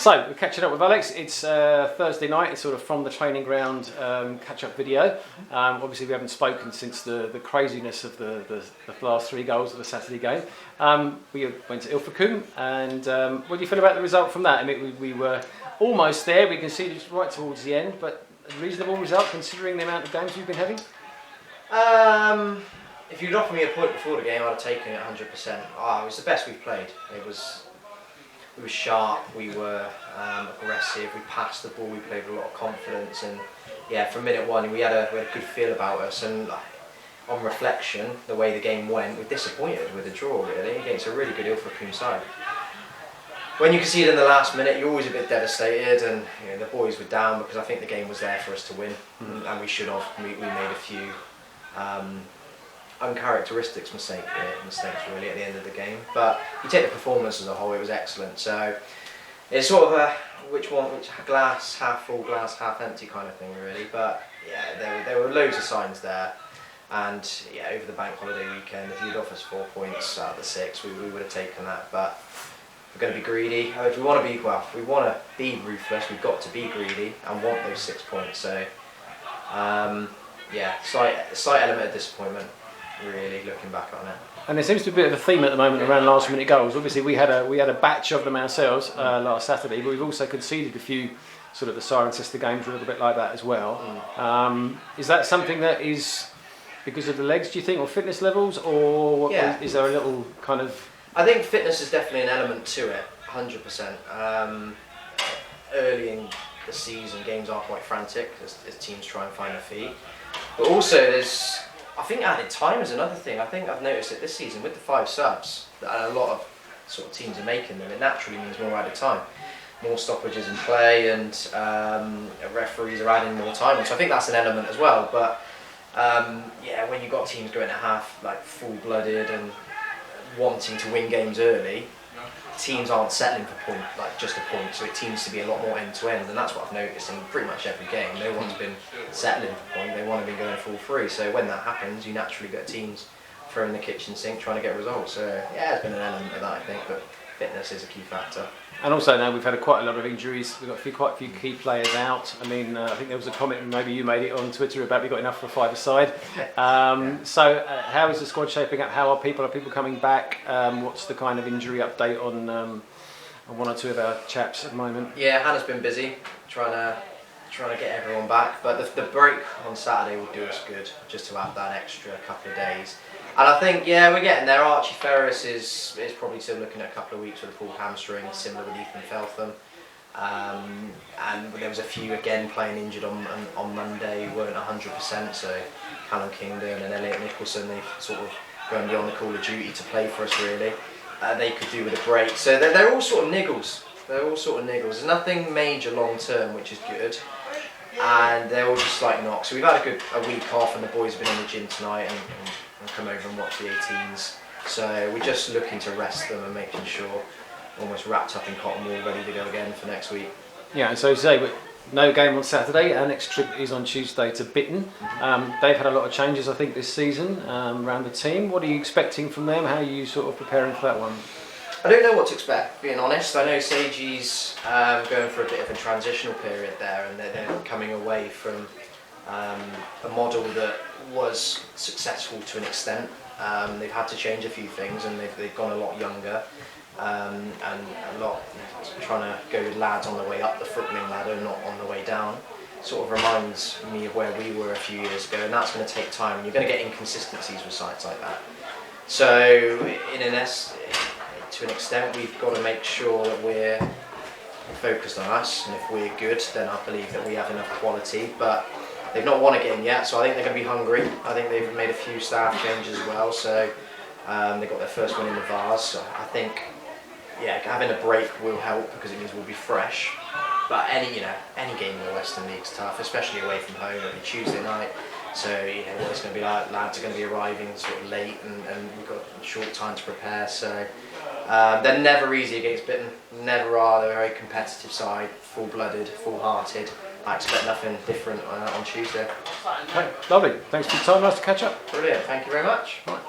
So, we're catching up with Alex. It's Thursday night. It's sort of from the training ground catch-up video. Obviously, we haven't spoken since the craziness of the last 3 goals of the Saturday game. We went to Ilfracombe, and what do you feel about the result from that? I mean, we were almost there. We conceded right towards the end, but a reasonable result considering the amount of games we've been having? If you'd offered me a point before the game, I'd have taken it 100%. It was the best we've played. We were sharp, we were aggressive, we passed the ball, we played with a lot of confidence, and yeah, from minute one we had a good feel about us. And on reflection, the way the game went, we're disappointed with a draw really against a really good Ilfracombe side. When you concede in the last minute, you're always a bit devastated, and the boys were down because I think the game was there for us to win, and we should have. We made a few uncharacteristic mistakes really at the end of the game, but you take the performance as a whole, it was excellent. So it's sort of a which glass half full, glass half empty kind of thing really. But yeah, there were loads of signs there, and yeah, over the bank holiday weekend, if you'd offered us 4 points out of the 6, we would have taken that. But we're going to be greedy. If we want to be ruthless, we've got to be greedy and want those 6 points. So yeah, slight element of disappointment really looking back on it. And there seems to be a bit of a theme at the moment around last minute goals. Obviously we had a batch of them ourselves last Saturday, but we've also conceded a few sort of the siren sister games, a little bit like that as well. Is that something that is because of the legs, do you think, or fitness levels, or is there a little kind of... I think fitness is definitely an element to it, 100%. Early in the season, games are quite frantic as teams try and find their feet. But also there's, I think added time is another thing. I think I've noticed it this season with the 5 subs that a lot of sort of teams are making them. It naturally means more added time, more stoppages in play, and referees are adding more time. So I think that's an element as well. But yeah, when you've got teams going at half like full-blooded and wanting to win games early, teams aren't settling for just a point, so it seems to be a lot more end-to-end, and that's what I've noticed in pretty much every game. No one's been settling for point, they want to be going full free, so when that happens you naturally get teams throwing the kitchen sink trying to get results. So yeah, there's been an element of that I think, but fitness is a key factor. And also now we've had quite a lot of injuries. We've got quite a few key players out. I mean, I think there was a comment, maybe you made it on Twitter, about we got enough for a 5-a-side. So how is the squad shaping up? How are people coming back? What's the kind of injury update on 1 or 2 of our chaps at the moment? Yeah, Hannah's been busy trying to get everyone back, but the break on Saturday will do us good, just to have that extra couple of days. And I think, yeah, we're getting there. Archie Ferris is probably still looking at a couple of weeks with a pulled hamstring, similar with Ethan Feltham. And there was a few again playing injured on Monday, weren't 100%, so Callum Kingdon and Elliot Nicholson, they've sort of gone beyond the call of duty to play for us really. They could do with a break. So they're all sort of niggles. There's nothing major long term, which is good. And they're all just slight knocks. So we've had a week off, and the boys have been in the gym tonight and come over and watch the 18s. So we're just looking to rest them and making sure almost wrapped up in cotton wool, ready to go again for next week. Yeah, and so say no game on Saturday. Our next trip is on Tuesday to Bitton. They've had a lot of changes I think this season around the team. What are you expecting from them? How are you sort of preparing for that one? I don't know what to expect, being honest. I know Sagey's going for a bit of a transitional period there, and they're coming away from a model that was successful to an extent. They've had to change a few things, and they've gone a lot younger, and a lot trying to go with lads on the way up the footballing ladder, not on the way down. Sort of reminds me of where we were a few years ago, and that's going to take time, and you're going to get inconsistencies with sides like that. So to an extent, we've got to make sure that we're focused on us, and if we're good, then I believe that we have enough quality. But they've not won a game yet, so I think they're going to be hungry. I think they've made a few staff changes as well, so they got their first win in the Vars. So I think, yeah, having a break will help because it means we'll be fresh. But any game in the Western League's tough, especially away from home. It'll be Tuesday night, so what it's going to be like. Lads are going to be arriving sort of late, and we've got a short time to prepare. So they're never easy against Bitton. Never are. They're a very competitive side, full-blooded, full-hearted. I expect nothing different on Tuesday. Okay, lovely. Thanks for your time. Nice to catch up. Brilliant. Thank you very much. Right.